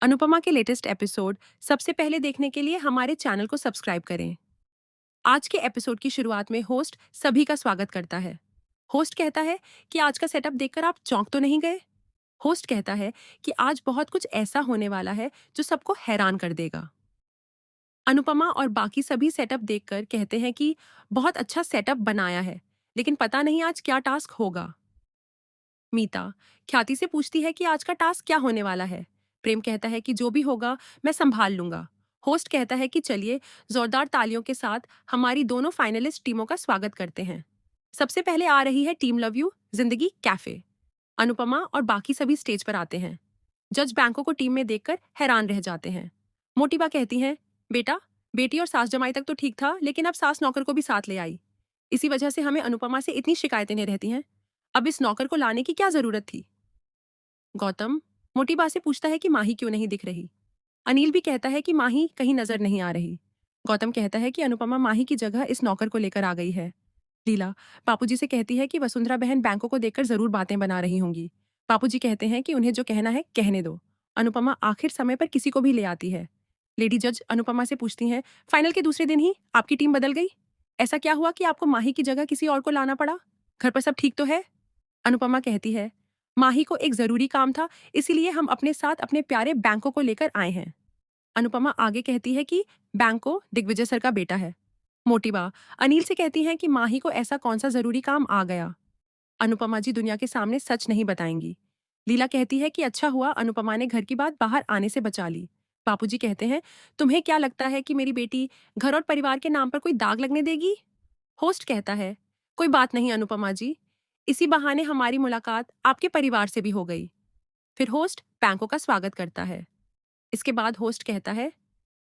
अनुपमा के latest episode सबसे पहले देखने के लिए हमारे चैनल को सब्सक्राइब करें। आज के एपिसोड की शुरुआत में होस्ट सभी का स्वागत करता है। होस्ट कहता है कि आज का सेटअप देखकर आप चौंक तो नहीं गए। होस्ट कहता है कि आज बहुत कुछ ऐसा होने वाला है जो सबको हैरान कर देगा। अनुपमा और बाकी सभी सेटअप देखकर कहते हैं कि बहुत अच्छा सेटअप बनाया है, लेकिन पता नहीं आज क्या टास्क होगा। मीता ख्याति से पूछती है कि आज का टास्क क्या होने वाला है। प्रेम कहता है कि जो भी होगा मैं संभाल लूंगा। होस्ट कहता है कि चलिए जोरदार तालियों के साथ हमारी दोनों फाइनलिस्ट टीमों का स्वागत करते हैं। सबसे पहले आ रही है टीम लव यू जिंदगी कैफे। अनुपमा और बाकी सभी स्टेज पर आते हैं। जज बैंकों को टीम में देखकर हैरान रह जाते हैं। मोटिबा कहती हैं, बेटा बेटी और सास जमाई तक तो ठीक था, लेकिन अब सास नौकर को भी साथ ले आई। इसी वजह से हमें अनुपमा से इतनी शिकायतें नहीं रहती हैं। अब इस नौकर को लाने की क्या जरूरत थी। गौतम मोटिबा से पूछता है कि माही क्यों नहीं दिख रही। अनिल भी कहता है कि माही कहीं नजर नहीं आ रही। गौतम कहता है कि अनुपमा माही की जगह इस नौकर को लेकर आ गई है। लीला बापूजी से कहती है कि वसुंधरा बहन बैंकों को देखकर जरूर बातें बना रही होंगी। बापूजी कहते हैं कि उन्हें जो कहना है कहने दो। अनुपमा आखिर समय पर किसी को भी ले आती है। लेडी जज अनुपमा से पूछती हैं, फाइनल के दूसरे दिन ही आपकी टीम बदल गई। ऐसा क्या हुआ कि आपको माही की जगह किसी और को लाना पड़ा? घर पर सब ठीक तो है? अनुपमा कहती है, माही को एक जरूरी काम था, इसीलिए हम अपने साथ अपने प्यारे बैंको को लेकर आए हैं। अनुपमा आगे कहती है कि बैंको दिग्विजय सर का बेटा है। मोटिबा अनिल से कहती हैं कि माही को ऐसा कौन सा जरूरी काम आ गया। अनुपमा जी दुनिया के सामने सच नहीं बताएंगी। लीला कहती है कि अच्छा हुआ अनुपमा ने घर की बात बाहर आने से बचा ली। बापूजी कहते हैं, तुम्हें क्या लगता है कि मेरी बेटी घर और परिवार के नाम पर कोई दाग लगने देगी? होस्ट कहता है, कोई बात नहीं अनुपमा जी, इसी बहाने हमारी मुलाकात आपके परिवार से भी हो गई। फिर होस्ट बैंकों का स्वागत करता है। इसके बाद होस्ट कहता है,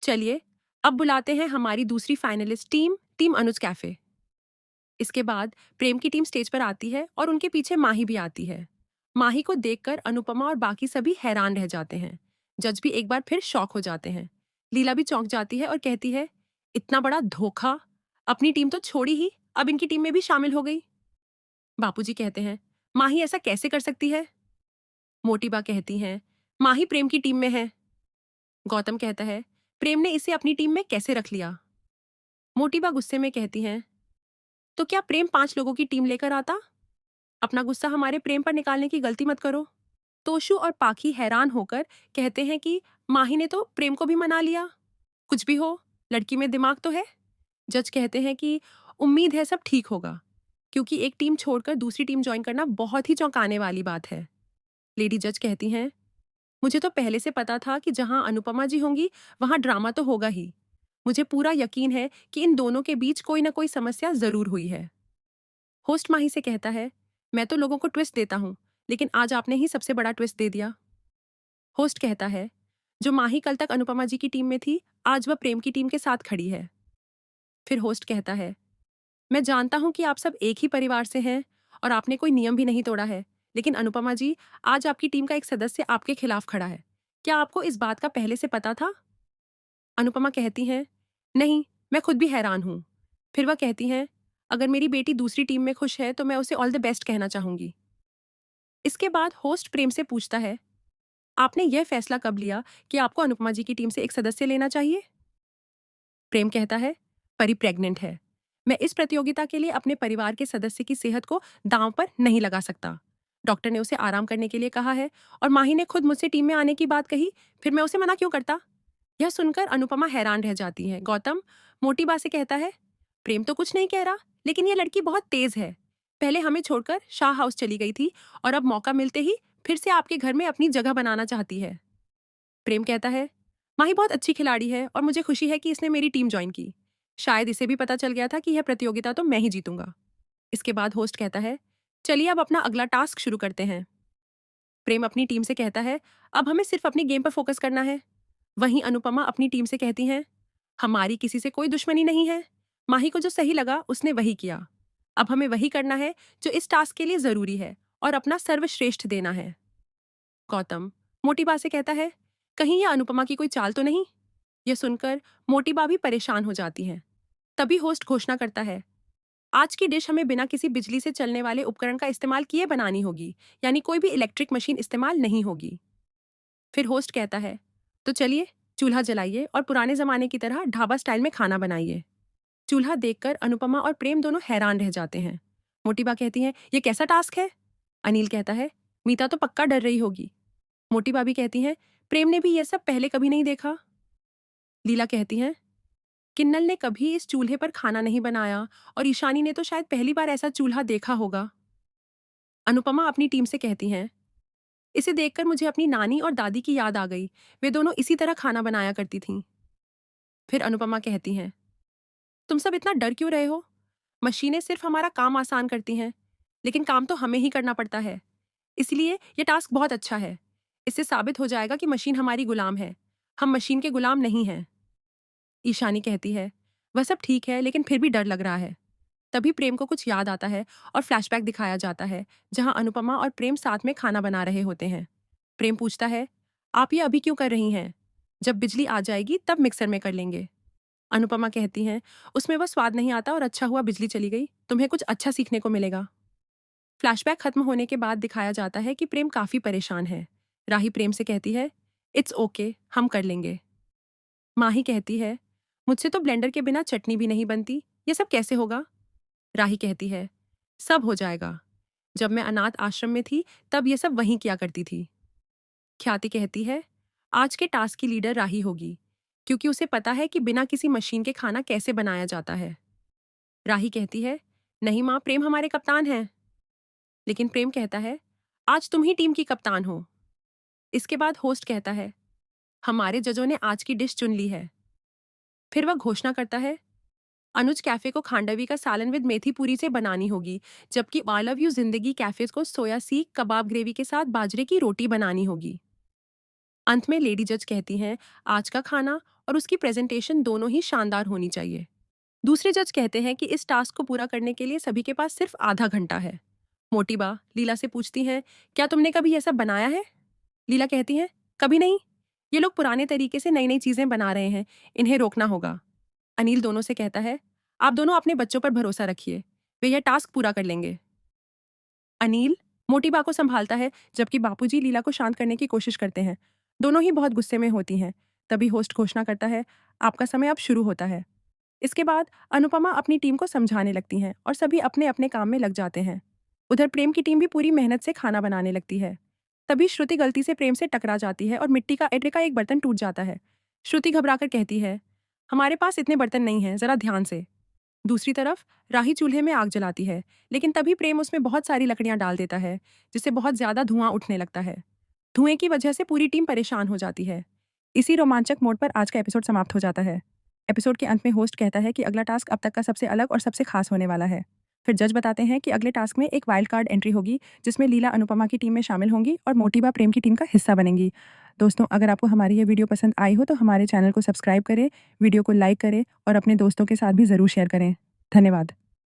चलिए अब बुलाते हैं हमारी दूसरी फाइनलिस्ट टीम, टीम अनुज कैफे। इसके बाद प्रेम की टीम स्टेज पर आती है और उनके पीछे माही भी आती है। माही को देखकर अनुपमा और बाकी सभी हैरान रह जाते हैं। जज भी एक बार फिर शॉक हो जाते हैं। लीला भी चौंक जाती है और कहती है, इतना बड़ा धोखा, अपनी टीम तो छोड़ी ही, अब इनकी टीम में भी शामिल हो गई। बापूजी कहते हैं, माही ऐसा कैसे कर सकती है? मोटिबा कहती हैं, माही प्रेम की टीम में है। गौतम कहता है, प्रेम ने इसे अपनी टीम में कैसे रख लिया? मोटिबा गुस्से में कहती हैं, तो क्या प्रेम 5 लोगों की टीम लेकर आता? अपना गुस्सा हमारे प्रेम पर निकालने की गलती मत करो। तोशु और पाखी हैरान होकर कहते हैं कि माही ने तो प्रेम को भी मना लिया। कुछ भी हो, लड़की में दिमाग तो है। जज कहते हैं कि उम्मीद है सब ठीक होगा, क्योंकि एक टीम छोड़कर दूसरी टीम ज्वाइन करना बहुत ही चौंकाने वाली बात है। लेडी जज कहती हैं, मुझे तो पहले से पता था कि जहां अनुपमा जी होंगी वहां ड्रामा तो होगा ही। मुझे पूरा यकीन है कि इन दोनों के बीच कोई ना कोई समस्या जरूर हुई है। होस्ट माही से कहता है, मैं तो लोगों को ट्विस्ट देता हूँ, लेकिन आज आपने ही सबसे बड़ा ट्विस्ट दे दिया। होस्ट कहता है, जो माही कल तक अनुपमा जी की टीम में थी, आज वह प्रेम की टीम के साथ खड़ी है। फिर होस्ट कहता है, मैं जानता हूं कि आप सब एक ही परिवार से हैं और आपने कोई नियम भी नहीं तोड़ा है, लेकिन अनुपमा जी, आज आपकी टीम का एक सदस्य आपके खिलाफ खड़ा है। क्या आपको इस बात का पहले से पता था? अनुपमा कहती हैं, नहीं, मैं खुद भी हैरान हूं। फिर वह कहती हैं, अगर मेरी बेटी दूसरी टीम में खुश है तो मैं उसे ऑल द बेस्ट कहना चाहूंगी। इसके बाद होस्ट प्रेम से पूछता है, आपने यह फैसला कब लिया कि आपको अनुपमा जी की टीम से एक सदस्य लेना चाहिए? प्रेम कहता है, परी प्रेग्नेंट है। मैं इस प्रतियोगिता के लिए अपने परिवार के सदस्य की सेहत को दांव पर नहीं लगा सकता। डॉक्टर ने उसे आराम करने के लिए कहा है और माही ने खुद मुझसे टीम में आने की बात कही, फिर मैं उसे मना क्यों करता? यह सुनकर अनुपमा हैरान रह जाती है। गौतम मोटी बात से कहता है, प्रेम तो कुछ नहीं कह रहा, लेकिन यह लड़की बहुत तेज है। पहले हमें छोड़कर शाह हाउस चली गई थी और अब मौका मिलते ही फिर से आपके घर में अपनी जगह बनाना चाहती है। प्रेम कहता है, माही बहुत अच्छी खिलाड़ी है और मुझे खुशी है कि इसने मेरी टीम ज्वाइन की। शायद इसे भी पता चल गया था कि यह प्रतियोगिता तो मैं ही जीतूंगा। इसके बाद होस्ट कहता है, चलिए अब अपना अगला टास्क शुरू करते हैं। प्रेम अपनी टीम से कहता है, अब हमें सिर्फ अपनी गेम पर फोकस करना है। वहीं अनुपमा अपनी टीम से कहती हैं, हमारी किसी से कोई दुश्मनी नहीं है। माही को जो सही लगा उसने वही किया। अब हमें वही करना है जो इस टास्क के लिए जरूरी है और अपना सर्वश्रेष्ठ देना है। गौतम मोटीबा से कहता है, कहीं यह अनुपमा की कोई चाल तो नहीं? यह सुनकर मोटीबा भी परेशान हो जाती हैं। तभी होस्ट घोषणा करता है, आज की डिश हमें बिना किसी बिजली से चलने वाले उपकरण का इस्तेमाल किए बनानी होगी, यानी कोई भी इलेक्ट्रिक मशीन इस्तेमाल नहीं होगी। फिर होस्ट कहता है, तो चलिए चूल्हा जलाइए और पुराने जमाने की तरह ढाबा स्टाइल में खाना बनाइए। चूल्हा देखकर अनुपमा और प्रेम दोनों हैरान रह जाते हैं। मोटी बा कहती है, ये कैसा टास्क है? अनिल कहता है, मीता तो पक्का डर रही होगी। मोटी भाभी कहती हैं, प्रेम ने भी ये सब पहले कभी नहीं देखा। लीला कहती हैं, किन्नल ने कभी इस चूल्हे पर खाना नहीं बनाया और ईशानी ने तो शायद पहली बार ऐसा चूल्हा देखा होगा। अनुपमा अपनी टीम से कहती हैं, इसे देखकर मुझे अपनी नानी और दादी की याद आ गई। वे दोनों इसी तरह खाना बनाया करती थीं। फिर अनुपमा कहती हैं, तुम सब इतना डर क्यों रहे हो? मशीनें सिर्फ हमारा काम आसान करती हैं, लेकिन काम तो हमें ही करना पड़ता है। इसलिए ये टास्क बहुत अच्छा है। इससे साबित हो जाएगा कि मशीन हमारी गुलाम है, हम मशीन के गुलाम नहीं हैं। ईशानी कहती है, वह सब ठीक है लेकिन फिर भी डर लग रहा है। तभी प्रेम को कुछ याद आता है और फ्लैशबैक दिखाया जाता है, जहां अनुपमा और प्रेम साथ में खाना बना रहे होते हैं। प्रेम पूछता है, आप ये अभी क्यों कर रही हैं? जब बिजली आ जाएगी तब मिक्सर में कर लेंगे। अनुपमा कहती हैं, उसमें वह स्वाद नहीं आता और अच्छा हुआ बिजली चली गई, तुम्हें कुछ अच्छा सीखने को मिलेगा। फ्लैशबैक खत्म होने के बाद दिखाया जाता है कि प्रेम काफी परेशान है। राही प्रेम से कहती है, इट्स ओके, हम कर लेंगे। माही कहती है, मुझसे तो ब्लेंडर के बिना चटनी भी नहीं बनती, ये सब कैसे होगा? राही कहती है, सब हो जाएगा। जब मैं अनाथ आश्रम में थी तब ये सब वहीं किया करती थी। ख्याति कहती है, आज के टास्क की लीडर राही होगी, क्योंकि उसे पता है कि बिना किसी मशीन के खाना कैसे बनाया जाता है। राही कहती है, नहीं माँ, प्रेम हमारे कप्तान हैं। लेकिन प्रेम कहता है, आज तुम ही टीम की कप्तान हो। इसके बाद होस्ट कहता है, हमारे जजों ने आज की डिश चुन ली है। फिर वह घोषणा करता है, अनुज कैफे को खांडवी का सालन विद मेथी पूरी से बनानी होगी, जबकि आई लव यू जिंदगी कैफे को सोया सीख कबाब ग्रेवी के साथ बाजरे की रोटी बनानी होगी। अंत में लेडी जज कहती हैं, आज का खाना और उसकी प्रेजेंटेशन दोनों ही शानदार होनी चाहिए। दूसरे जज कहते हैं कि इस टास्क को पूरा करने के लिए सभी के पास सिर्फ आधा घंटा है। मोटी बा लीला से पूछती हैं, क्या तुमने कभी ऐसा बनाया है? लीला कहती हैं, कभी नहीं। ये लोग पुराने तरीके से नई नई चीजें बना रहे हैं, इन्हें रोकना होगा। अनिल दोनों से कहता है, आप दोनों अपने बच्चों पर भरोसा रखिए, वे यह टास्क पूरा कर लेंगे। अनिल मोटी बा को संभालता है, जबकि बापूजी लीला को शांत करने की कोशिश करते हैं। दोनों ही बहुत गुस्से में होती हैं। तभी होस्ट घोषणा करता है, आपका समय अब शुरू होता है। इसके बाद अनुपमा अपनी टीम को समझाने लगती हैं और सभी अपने अपने काम में लग जाते हैं। उधर प्रेम की टीम भी पूरी मेहनत से खाना बनाने लगती है। तभी श्रुति गलती से प्रेम से टकरा जाती है और मिट्टी का एड्रे का एक बर्तन टूट जाता है। श्रुति घबराकर कहती है, हमारे पास इतने बर्तन नहीं हैं, जरा ध्यान से। दूसरी तरफ राही चूल्हे में आग जलाती है, लेकिन तभी प्रेम उसमें बहुत सारी लकड़ियां डाल देता है, जिससे बहुत ज्यादा धुआं उठने लगता है। धुएं की वजह से पूरी टीम परेशान हो जाती है। इसी रोमांचक मोड पर आज का एपिसोड समाप्त हो जाता है। एपिसोड के अंत में होस्ट कहता है कि अगला टास्क अब तक का सबसे अलग और सबसे खास होने वाला है। फिर जज बताते हैं कि अगले टास्क में एक वाइल्ड कार्ड एंट्री होगी, जिसमें लीला अनुपमा की टीम में शामिल होंगी और मोटीबा प्रेम की टीम का हिस्सा बनेंगी। दोस्तों, अगर आपको हमारी ये वीडियो पसंद आई हो तो हमारे चैनल को सब्सक्राइब करें, वीडियो को लाइक करें और अपने दोस्तों के साथ भी ज़रूर शेयर करें। धन्यवाद।